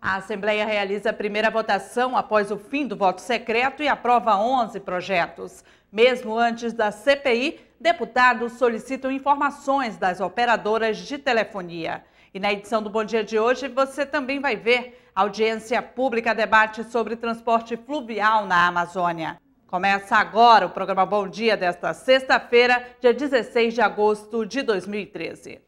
A Assembleia realiza a primeira votação após o fim do voto secreto e aprova 11 projetos. Mesmo antes da CPI, deputados solicitam informações das operadoras de telefonia. E na edição do Bom Dia de hoje, você também vai ver a audiência pública debate sobre transporte fluvial na Amazônia. Começa agora o programa Bom Dia desta sexta-feira, dia 16 de agosto de 2013.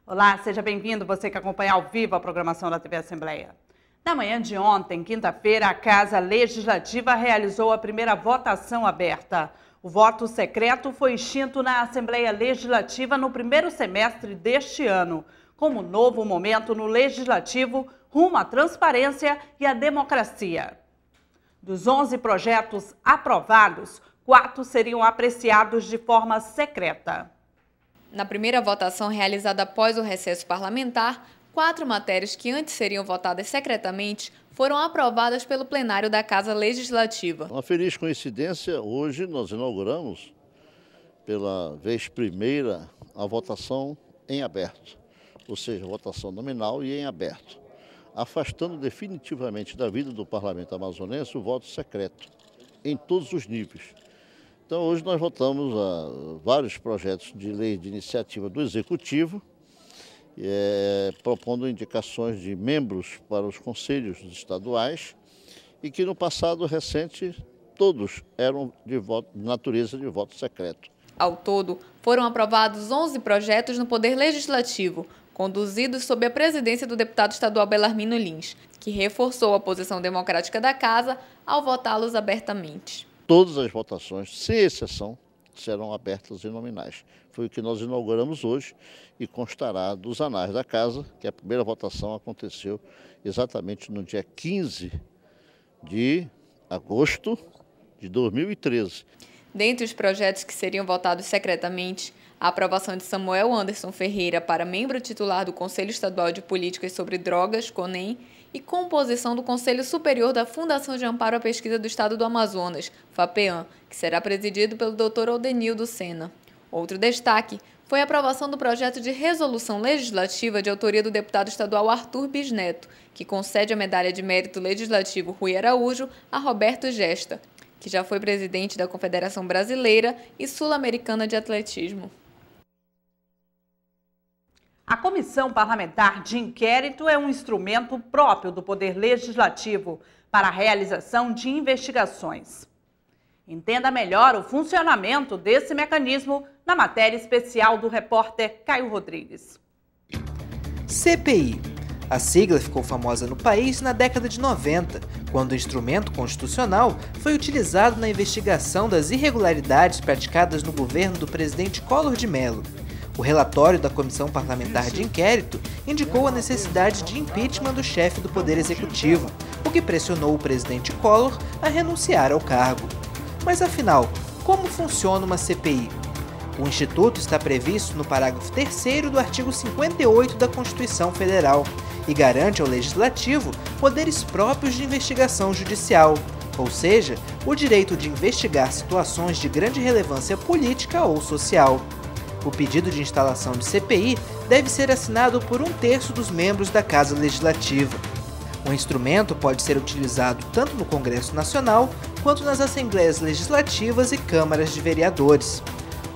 Olá, seja bem-vindo, você que acompanha ao vivo a programação da TV Assembleia. Na manhã de ontem, quinta-feira, a Casa Legislativa realizou a primeira votação aberta. O voto secreto foi extinto na Assembleia Legislativa no primeiro semestre deste ano, como novo momento no Legislativo rumo à transparência e à democracia. Dos 11 projetos aprovados, 4 seriam apreciados de forma secreta. Na primeira votação realizada após o recesso parlamentar, 4 matérias que antes seriam votadas secretamente foram aprovadas pelo plenário da Casa Legislativa. Uma feliz coincidência, hoje nós inauguramos, pela vez primeira, a votação em aberto, ou seja, votação nominal e em aberto, afastando definitivamente da vida do parlamento amazonense o voto secreto, em todos os níveis. Então, hoje nós votamos vários projetos de lei de iniciativa do Executivo, propondo indicações de membros para os conselhos estaduais e que no passado recente todos eram de natureza de voto secreto. Ao todo, foram aprovados 11 projetos no Poder Legislativo, conduzidos sob a presidência do deputado estadual Belarmino Lins, que reforçou a posição democrática da Casa ao votá-los abertamente. Todas as votações, sem exceção, serão abertas e nominais. Foi o que nós inauguramos hoje e constará dos anais da Casa, que a primeira votação aconteceu exatamente no dia 15 de agosto de 2013. Dentre os projetos que seriam votados secretamente, a aprovação de Samuel Anderson Ferreira para membro titular do Conselho Estadual de Políticas sobre Drogas, CONEM, e composição do Conselho Superior da Fundação de Amparo à Pesquisa do Estado do Amazonas, FAPEAM, que será presidido pelo Dr. Odenildo Sena. Outro destaque foi a aprovação do projeto de resolução legislativa de autoria do deputado estadual Arthur Bisneto, que concede a medalha de mérito legislativo Rui Araújo a Roberto Gesta, que já foi presidente da Confederação Brasileira e Sul-Americana de Atletismo. A Comissão Parlamentar de Inquérito é um instrumento próprio do Poder Legislativo para a realização de investigações. Entenda melhor o funcionamento desse mecanismo na matéria especial do repórter Caio Rodrigues. CPI. A sigla ficou famosa no país na década de 90, quando o instrumento constitucional foi utilizado na investigação das irregularidades praticadas no governo do presidente Collor de Mello. O relatório da Comissão Parlamentar de Inquérito indicou a necessidade de impeachment do chefe do Poder Executivo, o que pressionou o presidente Collor a renunciar ao cargo. Mas afinal, como funciona uma CPI? O Instituto está previsto no parágrafo 3º do artigo 58 da Constituição Federal e garante ao Legislativo poderes próprios de investigação judicial, ou seja, o direito de investigar situações de grande relevância política ou social. O pedido de instalação de CPI deve ser assinado por 1/3 dos membros da Casa Legislativa. O instrumento pode ser utilizado tanto no Congresso Nacional quanto nas Assembleias Legislativas e Câmaras de Vereadores.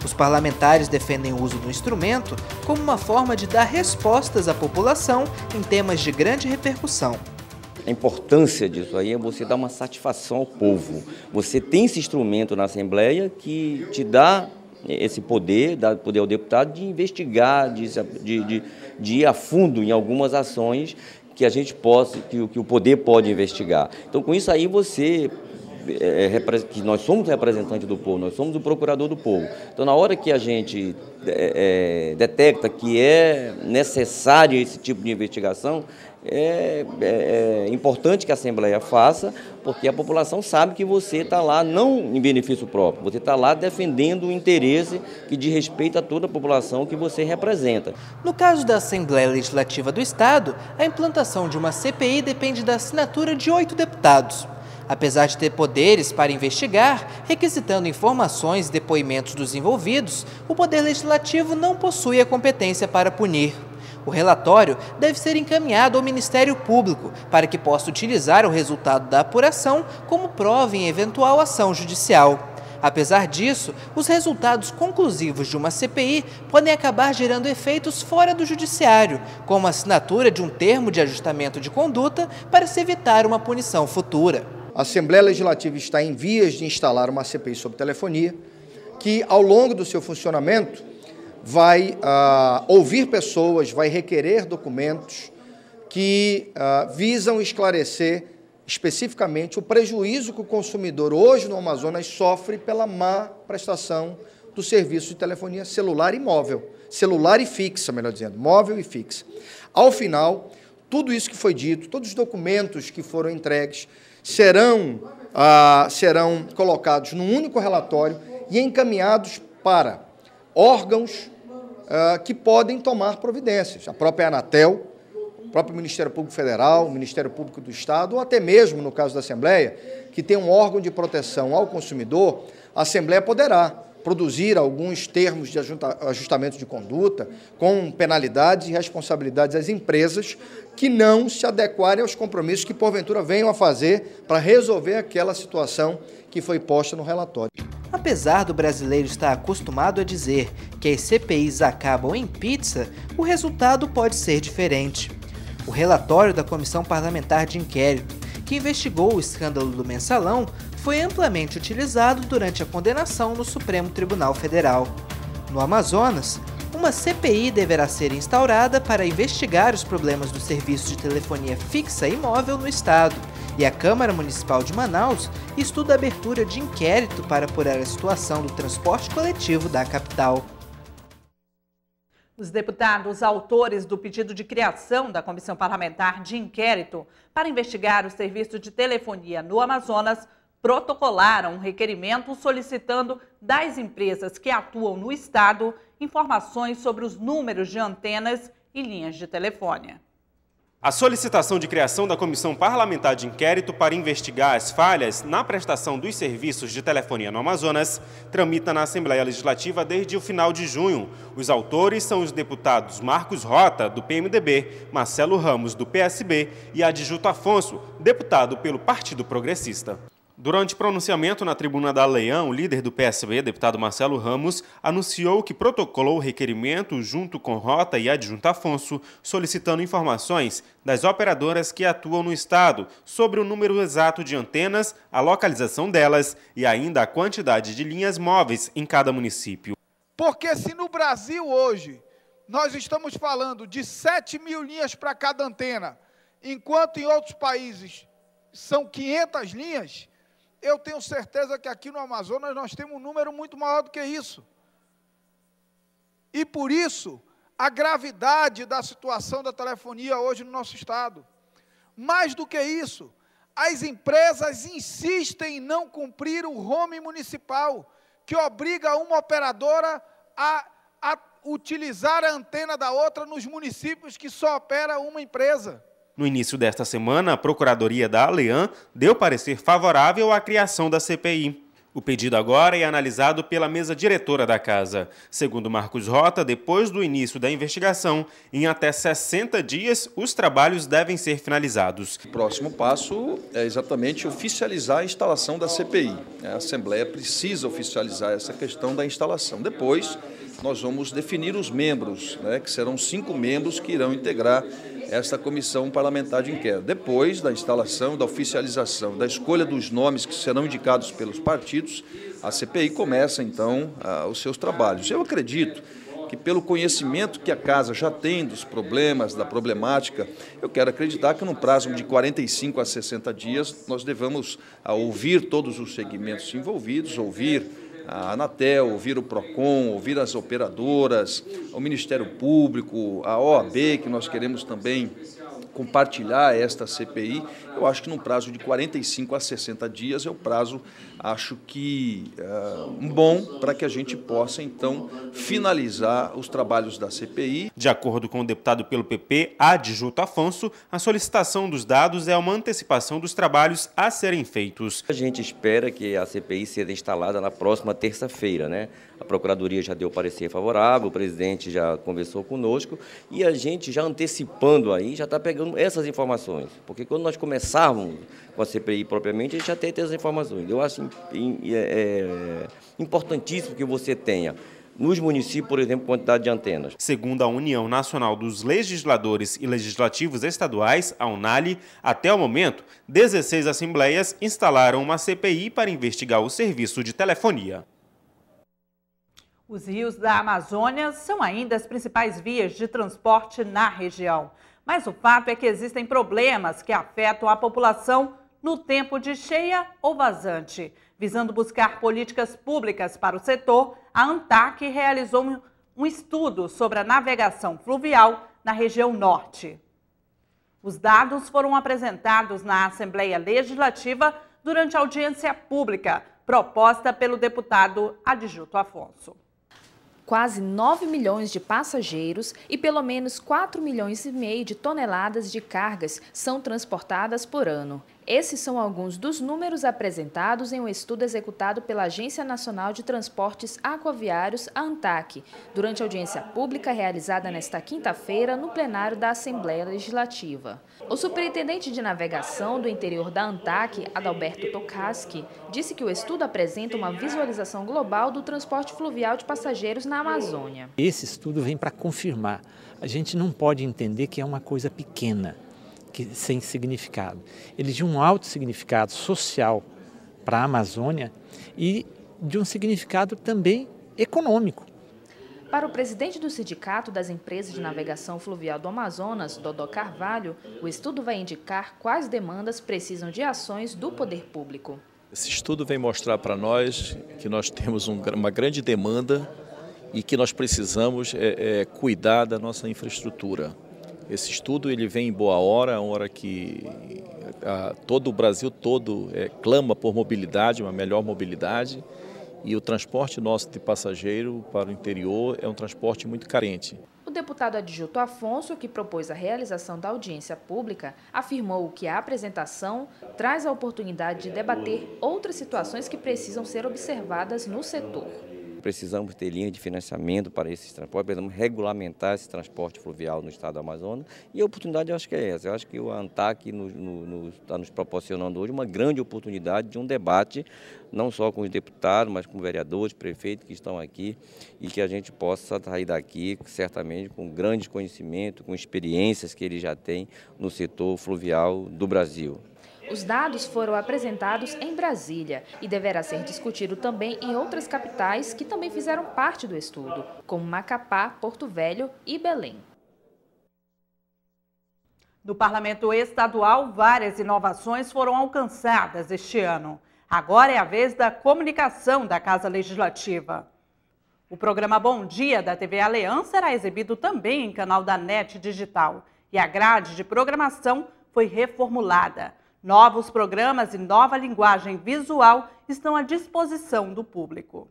Os parlamentares defendem o uso do instrumento como uma forma de dar respostas à população em temas de grande repercussão. A importância disso aí é você dar uma satisfação ao povo. Você tem esse instrumento na Assembleia que te dá esse poder, dá poder ao deputado de investigar, de ir a fundo em algumas ações que a gente possa, que o poder pode investigar. Então, com isso aí, você que nós somos representantes do povo, nós somos o procurador do povo. Então, na hora que a gente detecta que é necessário esse tipo de investigação, é importante que a Assembleia faça, porque a população sabe que você está lá não em benefício próprio, você está lá defendendo o interesse que diz respeito a toda a população que você representa. No caso da Assembleia Legislativa do Estado, a implantação de uma CPI depende da assinatura de 8 deputados. Apesar de ter poderes para investigar, requisitando informações e depoimentos dos envolvidos, o Poder Legislativo não possui a competência para punir. O relatório deve ser encaminhado ao Ministério Público para que possa utilizar o resultado da apuração como prova em eventual ação judicial. Apesar disso, os resultados conclusivos de uma CPI podem acabar gerando efeitos fora do judiciário, como a assinatura de um termo de ajustamento de conduta para se evitar uma punição futura. A Assembleia Legislativa está em vias de instalar uma CPI sobre telefonia, que ao longo do seu funcionamento vai ouvir pessoas, vai requerer documentos que visam esclarecer especificamente o prejuízo que o consumidor hoje no Amazonas sofre pela má prestação do serviço de telefonia celular e móvel, celular e fixa, melhor dizendo, móvel e fixa. Ao final, tudo isso que foi dito, todos os documentos que foram entregues serão colocados num único relatório e encaminhados para órgãos que podem tomar providências, a própria Anatel, o próprio Ministério Público Federal, o Ministério Público do Estado, ou até mesmo, no caso da Assembleia, que tem um órgão de proteção ao consumidor, a Assembleia poderá produzir alguns termos de ajustamento de conduta com penalidades e responsabilidades às empresas que não se adequarem aos compromissos que, porventura, venham a fazer para resolver aquela situação que foi posta no relatório. Apesar do brasileiro estar acostumado a dizer que as CPIs acabam em pizza, o resultado pode ser diferente. O relatório da Comissão Parlamentar de Inquérito, que investigou o escândalo do Mensalão, foi amplamente utilizado durante a condenação no Supremo Tribunal Federal. No Amazonas, uma CPI deverá ser instaurada para investigar os problemas do serviço de telefonia fixa e móvel no estado, e a Câmara Municipal de Manaus estuda a abertura de inquérito para apurar a situação do transporte coletivo da capital. Os deputados autores do pedido de criação da Comissão Parlamentar de Inquérito para investigar o serviço de telefonia no Amazonas protocolaram um requerimento solicitando das empresas que atuam no estado informações sobre os números de antenas e linhas de telefone. A solicitação de criação da Comissão Parlamentar de Inquérito para investigar as falhas na prestação dos serviços de telefonia no Amazonas tramita na Assembleia Legislativa desde o final de junho. Os autores são os deputados Marcos Rota, do PMDB, Marcelo Ramos, do PSB e Adjuto Afonso, deputado pelo Partido Progressista. Durante pronunciamento na tribuna da Leão, o líder do PSB, deputado Marcelo Ramos, anunciou que protocolou o requerimento junto com Rota e Adjunto Afonso, solicitando informações das operadoras que atuam no estado sobre o número exato de antenas, a localização delas e ainda a quantidade de linhas móveis em cada município. Porque se no Brasil hoje nós estamos falando de 7 mil linhas para cada antena, enquanto em outros países são 500 linhas, eu tenho certeza que aqui no Amazonas nós temos um número muito maior do que isso. E por isso, a gravidade da situação da telefonia hoje no nosso estado. Mais do que isso, as empresas insistem em não cumprir o roaming municipal, que obriga uma operadora a utilizar a antena da outra nos municípios que só opera uma empresa. No início desta semana, a Procuradoria da ALEAN deu parecer favorável à criação da CPI. O pedido agora é analisado pela mesa diretora da Casa. Segundo Marcos Rota, depois do início da investigação, em até 60 dias, os trabalhos devem ser finalizados. O próximo passo é exatamente oficializar a instalação da CPI. A Assembleia precisa oficializar essa questão da instalação. Depois, nós vamos definir os membros, que serão 5 membros que irão integrar esta comissão parlamentar de inquérito. Depois da instalação, da oficialização, da escolha dos nomes que serão indicados pelos partidos, a CPI começa, então, os seus trabalhos. Eu acredito que pelo conhecimento que a casa já tem dos problemas, da problemática, eu quero acreditar que no prazo de 45 a 60 dias nós devamos ouvir todos os segmentos envolvidos, ouvir a Anatel, ouvir o PROCON, ouvir as operadoras, o Ministério Público, a OAB, que nós queremos também compartilhar esta CPI. Eu acho que no prazo de 45 a 60 dias é o prazo, acho que bom para que a gente possa, então, finalizar os trabalhos da CPI. De acordo com o deputado pelo PP, Adjuto Afonso, a solicitação dos dados é uma antecipação dos trabalhos a serem feitos. A gente espera que a CPI seja instalada na próxima terça-feira, né? A Procuradoria já deu parecer favorável, o presidente já conversou conosco e a gente já antecipando aí, já está pegando essas informações. Porque quando nós começarmos com a CPI propriamente, a gente já tem essas informações. Eu acho importantíssimo que você tenha nos municípios, por exemplo, quantidade de antenas. Segundo a União Nacional dos Legisladores e Legislativos Estaduais, a UNALE, até o momento, 16 assembleias instalaram uma CPI para investigar o serviço de telefonia. Os rios da Amazônia são ainda as principais vias de transporte na região. Mas o fato é que existem problemas que afetam a população no tempo de cheia ou vazante. Visando buscar políticas públicas para o setor, a ANTAC realizou um estudo sobre a navegação fluvial na região norte. Os dados foram apresentados na Assembleia Legislativa durante a audiência pública proposta pelo deputado Adjuto Afonso. Quase 9 milhões de passageiros e pelo menos 4,5 milhões de toneladas de cargas são transportadas por ano. Esses são alguns dos números apresentados em um estudo executado pela Agência Nacional de Transportes Aquaviários, a ANTAC, durante a audiência pública realizada nesta quinta-feira no plenário da Assembleia Legislativa. O superintendente de navegação do interior da ANTAC, Adalberto Tokaski, disse que o estudo apresenta uma visualização global do transporte fluvial de passageiros na Amazônia. Esse estudo vem para confirmar. A gente não pode entender que é uma coisa pequena, sem significado. Ele de um alto significado social para a Amazônia e de um significado também econômico. Para o presidente do Sindicato das Empresas de Navegação Fluvial do Amazonas, Dodô Carvalho, o estudo vai indicar quais demandas precisam de ações do poder público. Esse estudo vem mostrar para nós que nós temos uma grande demanda e que nós precisamos cuidar da nossa infraestrutura. Esse estudo ele vem em boa hora, uma hora que todo o Brasil todo clama por mobilidade, uma melhor mobilidade, e o transporte nosso de passageiro para o interior é um transporte muito carente. O deputado Adjuto Afonso, que propôs a realização da audiência pública, afirmou que a apresentação traz a oportunidade de debater outras situações que precisam ser observadas no setor. Precisamos ter linha de financiamento para esses transportes, precisamos regulamentar esse transporte fluvial no estado do Amazonas e a oportunidade eu acho que é essa. Eu acho que o ANTAC está nos proporcionando hoje uma grande oportunidade de um debate, não só com os deputados, mas com vereadores, prefeitos que estão aqui e que a gente possa sair daqui certamente com grande conhecimento, com experiências que ele já tem no setor fluvial do Brasil. Os dados foram apresentados em Brasília e deverá ser discutido também em outras capitais que também fizeram parte do estudo, como Macapá, Porto Velho e Belém. No Parlamento Estadual, várias inovações foram alcançadas este ano. Agora é a vez da comunicação da Casa Legislativa. O programa Bom Dia da TV Aleã será exibido também em canal da NET Digital e a grade de programação foi reformulada. Novos programas e nova linguagem visual estão à disposição do público.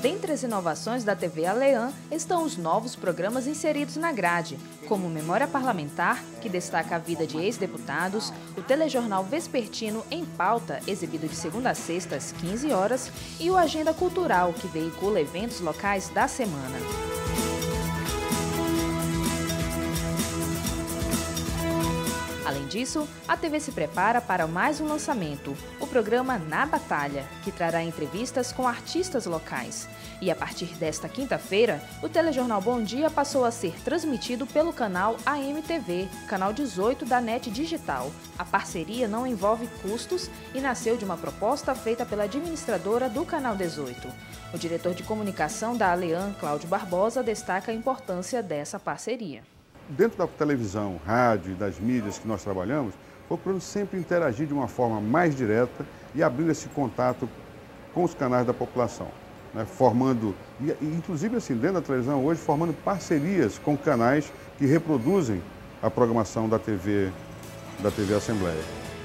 Dentre as inovações da TV Aleã estão os novos programas inseridos na grade, como Memória Parlamentar, que destaca a vida de ex-deputados, o telejornal vespertino Em Pauta, exibido de segunda a sexta às 15 horas, e o Agenda Cultural, que veicula eventos locais da semana. Além disso, a TV se prepara para mais um lançamento, o programa Na Batalha, que trará entrevistas com artistas locais. E a partir desta quinta-feira, o telejornal Bom Dia passou a ser transmitido pelo canal AMTV, canal 18 da NET Digital. A parceria não envolve custos e nasceu de uma proposta feita pela administradora do canal 18. O diretor de comunicação da Alean, Cláudio Barbosa, destaca a importância dessa parceria. Dentro da televisão, rádio e das mídias que nós trabalhamos, procuramos sempre interagir de uma forma mais direta e abrindo esse contato com os canais da população, né? Formando, inclusive assim, dentro da televisão hoje, formando parcerias com canais que reproduzem a programação da TV Assembleia.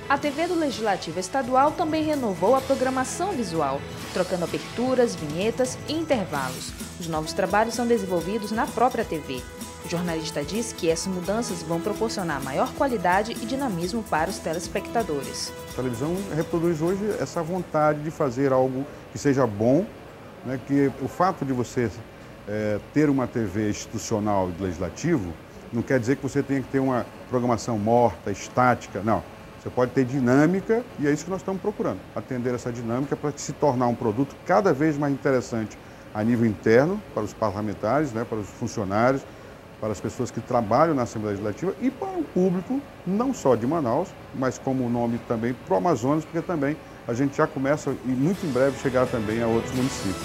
A TV do Legislativo Estadual também renovou a programação visual, trocando aberturas, vinhetas e intervalos. Os novos trabalhos são desenvolvidos na própria TV. O jornalista diz que essas mudanças vão proporcionar maior qualidade e dinamismo para os telespectadores. A televisão reproduz hoje essa vontade de fazer algo que seja bom, né? Que o fato de você ter uma TV institucional e do Legislativo não quer dizer que você tenha que ter uma programação morta, estática, não. Você pode ter dinâmica e é isso que nós estamos procurando, atender essa dinâmica para se tornar um produto cada vez mais interessante a nível interno, para os parlamentares, né, para os funcionários, para as pessoas que trabalham na Assembleia Legislativa e para o público, não só de Manaus, mas como o nome também para o Amazonas, porque também a gente já começa e muito em breve chegar também a outros municípios.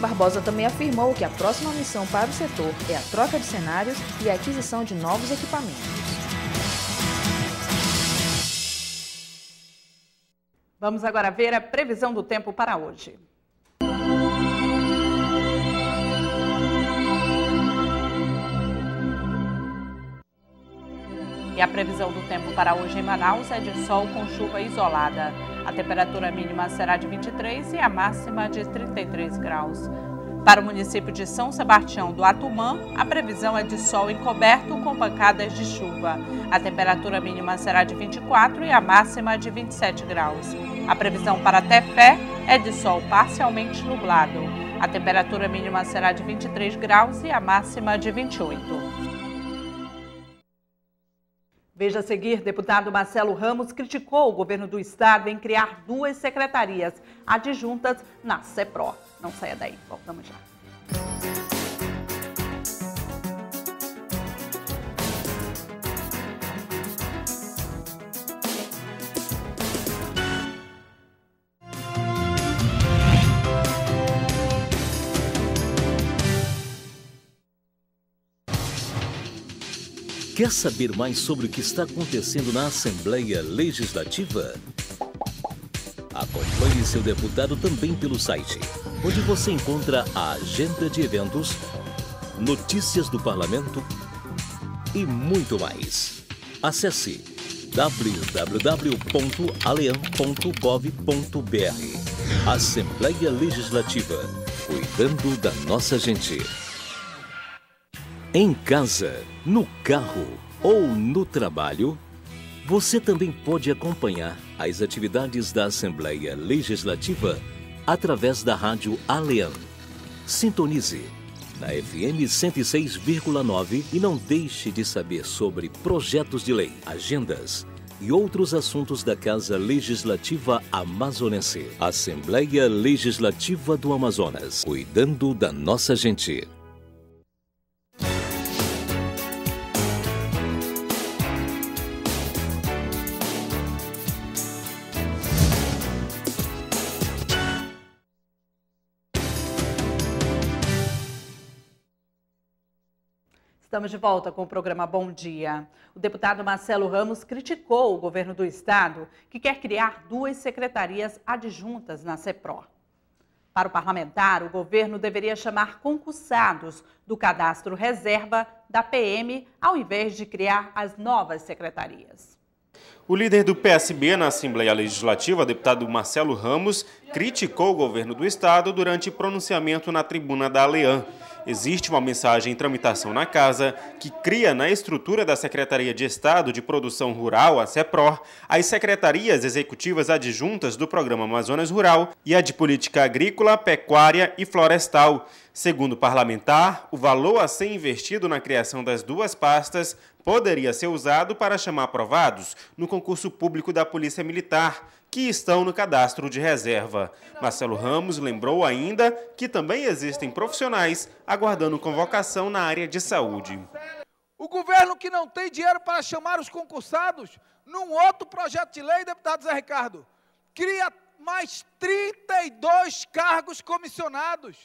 Barbosa também afirmou que a próxima missão para o setor é a troca de cenários e a aquisição de novos equipamentos. Vamos agora ver a previsão do tempo para hoje. E a previsão do tempo para hoje em Manaus é de sol com chuva isolada. A temperatura mínima será de 23 e a máxima de 33 graus. Para o município de São Sebastião do Atumã, a previsão é de sol encoberto com pancadas de chuva. A temperatura mínima será de 24 e a máxima de 27 graus. A previsão para Tefé é de sol parcialmente nublado. A temperatura mínima será de 23 graus e a máxima de 28. Veja a seguir, deputado Marcelo Ramos criticou o governo do estado em criar 2 secretarias adjuntas na CEPRO. Não saia daí, voltamos já. Quer saber mais sobre o que está acontecendo na Assembleia Legislativa? Acompanhe seu deputado também pelo site, onde você encontra a agenda de eventos, notícias do parlamento e muito mais. Acesse www.alean.gov.br. Assembleia Legislativa, cuidando da nossa gente. Em casa, no carro ou no trabalho, você também pode acompanhar as atividades da Assembleia Legislativa através da rádio Alean. Sintonize na FM 106,9 e não deixe de saber sobre projetos de lei, agendas e outros assuntos da Casa Legislativa Amazonense. Assembleia Legislativa do Amazonas, cuidando da nossa gente. Estamos de volta com o programa Bom Dia. O deputado Marcelo Ramos criticou o governo do estado, que quer criar 2 secretarias adjuntas na CEPRO. Para o parlamentar, o governo deveria chamar concursados do cadastro reserva da PM, ao invés de criar as novas secretarias. O líder do PSB na Assembleia Legislativa, deputado Marcelo Ramos, criticou o governo do estado durante pronunciamento na tribuna da Alean. Existe uma mensagem em tramitação na Casa que cria na estrutura da Secretaria de Estado de Produção Rural, a SEPROR, as secretarias executivas adjuntas do Programa Amazonas Rural e a de Política Agrícola, Pecuária e Florestal. Segundo o parlamentar, o valor a ser investido na criação das duas pastas poderia ser usado para chamar aprovados no concurso público da Polícia Militar, que estão no cadastro de reserva. Marcelo Ramos lembrou ainda que também existem profissionais aguardando convocação na área de saúde. O governo que não tem dinheiro para chamar os concursados, num outro projeto de lei, deputado Zé Ricardo, cria mais 32 cargos comissionados,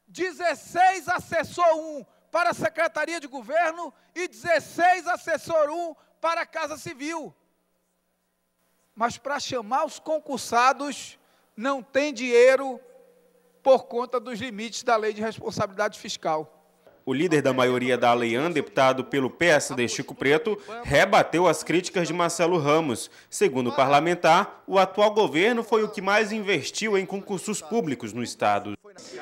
16 assessor 1 para a Secretaria de Governo e 16 assessor 1 para a Casa Civil. Mas para chamar os concursados não tem dinheiro por conta dos limites da Lei de Responsabilidade Fiscal. O líder da maioria da Aleian, deputado pelo PSD Chico Preto, rebateu as críticas de Marcelo Ramos. Segundo o parlamentar, o atual governo foi o que mais investiu em concursos públicos no estado.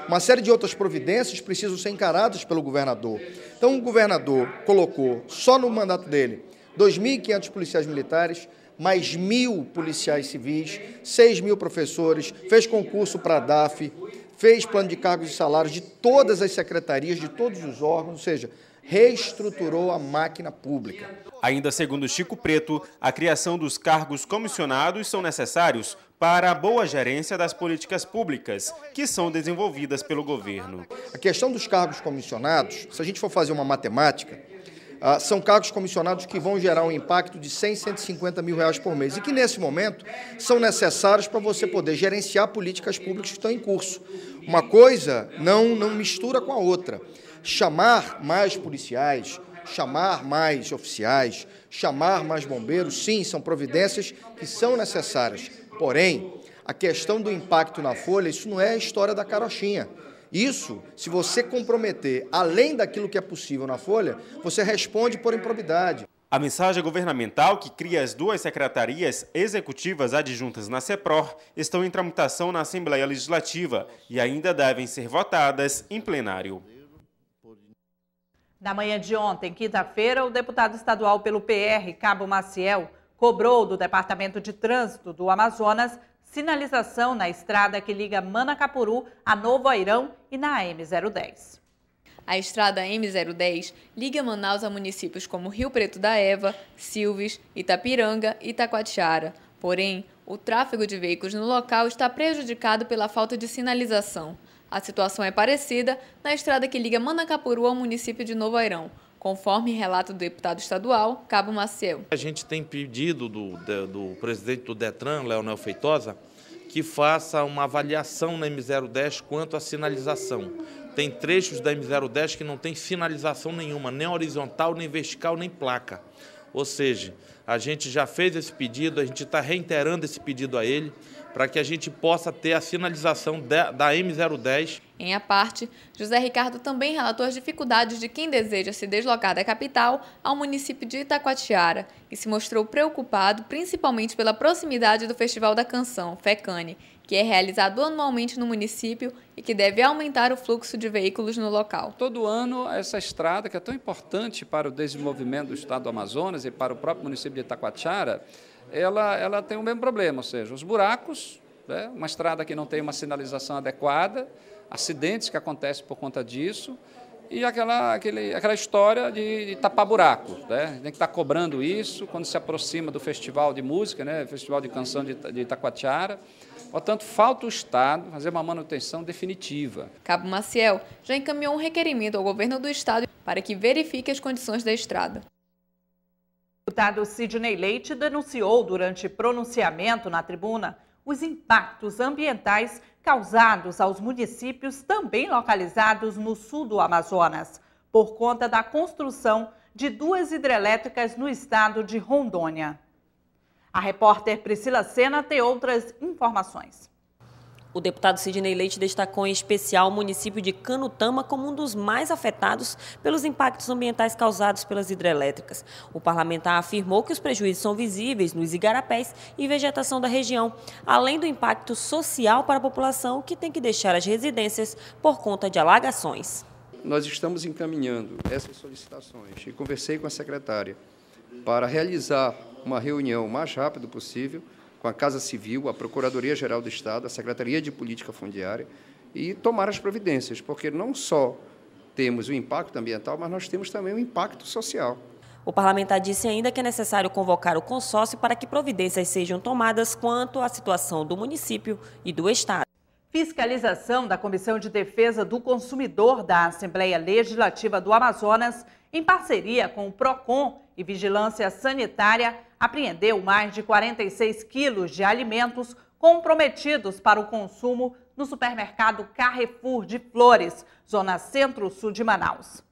Uma série de outras providências precisam ser encaradas pelo governador. Então o governador colocou, só no mandato dele, 2.500 policiais militares, mais 1.000 policiais civis, 6.000 professores, fez concurso para a DAF, fez plano de cargos e salários de todas as secretarias, de todos os órgãos, ou seja, reestruturou a máquina pública. Ainda segundo Chico Preto, a criação dos cargos comissionados são necessários para a boa gerência das políticas públicas, que são desenvolvidas pelo governo. A questão dos cargos comissionados, se a gente for fazer uma matemática, são cargos comissionados que vão gerar um impacto de 100, 150 mil reais por mês e que, nesse momento, são necessários para você poder gerenciar políticas públicas que estão em curso. Uma coisa não mistura com a outra. Chamar mais policiais, chamar mais oficiais, chamar mais bombeiros, sim, são providências que são necessárias. Porém, a questão do impacto na folha, isso não é a história da carochinha. Isso, se você comprometer além daquilo que é possível na folha, você responde por improbidade. A mensagem governamental que cria as duas secretarias executivas adjuntas na SEPROR estão em tramitação na Assembleia Legislativa e ainda devem ser votadas em plenário. Na manhã de ontem, quinta-feira, o deputado estadual pelo PR, Cabo Maciel, cobrou do Departamento de Trânsito do Amazonas sinalização na estrada que liga Manacapuru a Novo Airão e na M010. A estrada M010 liga Manaus a municípios como Rio Preto da Eva, Silves, Itapiranga e Itacoatiara. Porém, o tráfego de veículos no local está prejudicado pela falta de sinalização. A situação é parecida na estrada que liga Manacapuru ao município de Novo Airão, conforme relato do deputado estadual, Cabo Maciel. A gente tem pedido do presidente do Detran, Leonel Feitosa, que faça uma avaliação na M010 quanto à sinalização. Tem trechos da M010 que não tem sinalização nenhuma, nem horizontal, nem vertical, nem placa. Ou seja, a gente já fez esse pedido, a gente está reiterando esse pedido a ele, para que a gente possa ter a sinalização da M010. Em a parte, José Ricardo também relatou as dificuldades de quem deseja se deslocar da capital ao município de Itacoatiara e se mostrou preocupado principalmente pela proximidade do Festival da Canção, FECANE, que é realizado anualmente no município e que deve aumentar o fluxo de veículos no local. Todo ano, essa estrada, que é tão importante para o desenvolvimento do estado do Amazonas e para o próprio município de Itacoatiara, ela tem o mesmo problema, ou seja, os buracos, né, uma estrada que não tem uma sinalização adequada, acidentes que acontecem por conta disso e aquela história de tapar buraco, né? Tem que estar cobrando isso quando se aproxima do festival de música, né, Festival de Canção de Itacoatiara. Portanto, falta o Estado fazer uma manutenção definitiva. Cabo Maciel já encaminhou um requerimento ao governo do Estado para que verifique as condições da estrada. O deputado Sidney Leite denunciou durante pronunciamento na tribuna os impactos ambientais causados aos municípios também localizados no sul do Amazonas, por conta da construção de duas hidrelétricas no estado de Rondônia. A repórter Priscila Sena tem outras informações. O deputado Sidney Leite destacou em especial o município de Canutama como um dos mais afetados pelos impactos ambientais causados pelas hidrelétricas. O parlamentar afirmou que os prejuízos são visíveis nos igarapés e vegetação da região, além do impacto social para a população que tem que deixar as residências por conta de alagações. Nós estamos encaminhando essas solicitações e conversei com a secretária para realizar uma reunião o mais rápido possível com a Casa Civil, a Procuradoria-Geral do Estado, a Secretaria de Política Fundiária e tomar as providências, porque não só temos o impacto ambiental, mas nós temos também o impacto social. O parlamentar disse ainda que é necessário convocar o consórcio para que providências sejam tomadas quanto à situação do município e do Estado. Fiscalização da Comissão de Defesa do Consumidor da Assembleia Legislativa do Amazonas, em parceria com o PROCON e Vigilância Sanitária, apreendeu mais de 46 quilos de alimentos comprometidos para o consumo no supermercado Carrefour de Flores, zona centro-sul de Manaus.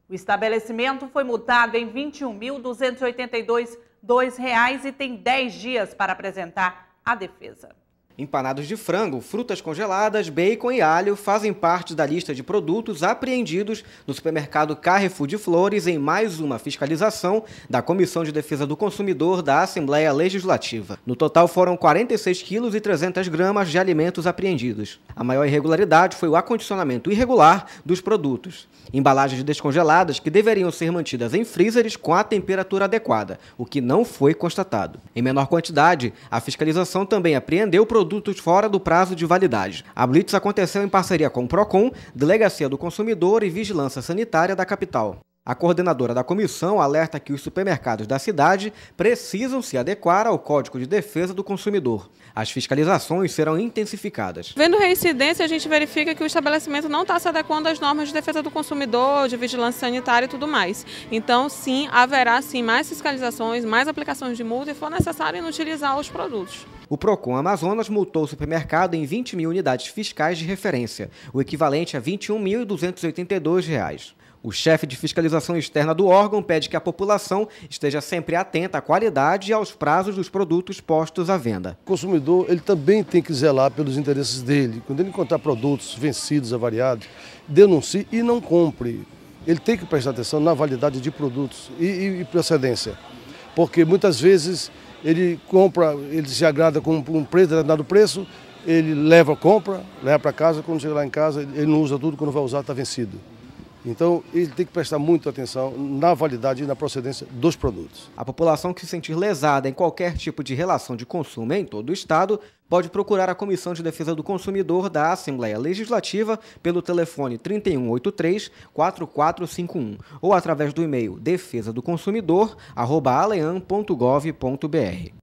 O estabelecimento foi multado em R$ 21.282 e tem 10 dias para apresentar a defesa. Empanados de frango, frutas congeladas, bacon e alho fazem parte da lista de produtos apreendidos no supermercado Carrefour de Flores em mais uma fiscalização da Comissão de Defesa do Consumidor da Assembleia Legislativa. No total foram 46 quilos e 300 gramas de alimentos apreendidos. A maior irregularidade foi o acondicionamento irregular dos produtos. Embalagens descongeladas que deveriam ser mantidas em freezers com a temperatura adequada, o que não foi constatado. Em menor quantidade, a fiscalização também apreendeu produtos fora do prazo de validade. A blitz aconteceu em parceria com o PROCON, Delegacia do Consumidor e Vigilância Sanitária da capital. A coordenadora da comissão alerta que os supermercados da cidade precisam se adequar ao Código de Defesa do Consumidor. As fiscalizações serão intensificadas. Vendo reincidência, a gente verifica que o estabelecimento não está se adequando às normas de defesa do consumidor, de vigilância sanitária e tudo mais. Então, sim, haverá sim mais fiscalizações, mais aplicações de multa e, for necessário, inutilizar os produtos. O PROCON Amazonas multou o supermercado em 20 mil unidades fiscais de referência, o equivalente a R$ 21.282. O chefe de fiscalização externa do órgão pede que a população esteja sempre atenta à qualidade e aos prazos dos produtos postos à venda. O consumidor ele também tem que zelar pelos interesses dele. Quando ele encontrar produtos vencidos, avariados, denuncie e não compre. Ele tem que prestar atenção na validade de produtos e procedência, porque muitas vezes ele compra, ele se agrada com um preço, determinado preço, ele leva a compra, leva para casa, quando chega lá em casa ele não usa tudo, quando vai usar está vencido. Então, ele tem que prestar muita atenção na validade e na procedência dos produtos. A população que se sentir lesada em qualquer tipo de relação de consumo em todo o estado pode procurar a Comissão de Defesa do Consumidor da Assembleia Legislativa pelo telefone 3183-4451 ou através do e-mail defesadoconsumidor@alean.gov.br.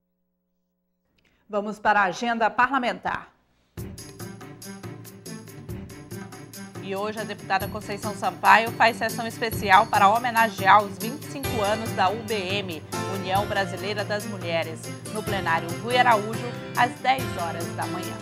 Vamos para a agenda parlamentar. E hoje a deputada Conceição Sampaio faz sessão especial para homenagear os 25 anos da UBM, União Brasileira das Mulheres, no plenário Rui Araújo, às 10 horas da manhã.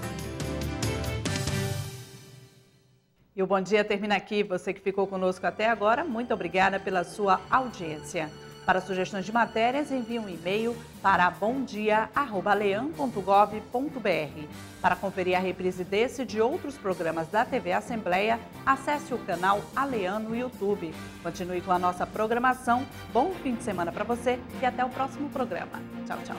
E o Bom Dia termina aqui. Você que ficou conosco até agora, muito obrigada pela sua audiência. Para sugestões de matérias, envie um e-mail para bomdia@lean.gov.br. Para conferir a reprise desse e de outros programas da TV Assembleia, acesse o canal Alean no YouTube. Continue com a nossa programação. Bom fim de semana para você e até o próximo programa. Tchau, tchau.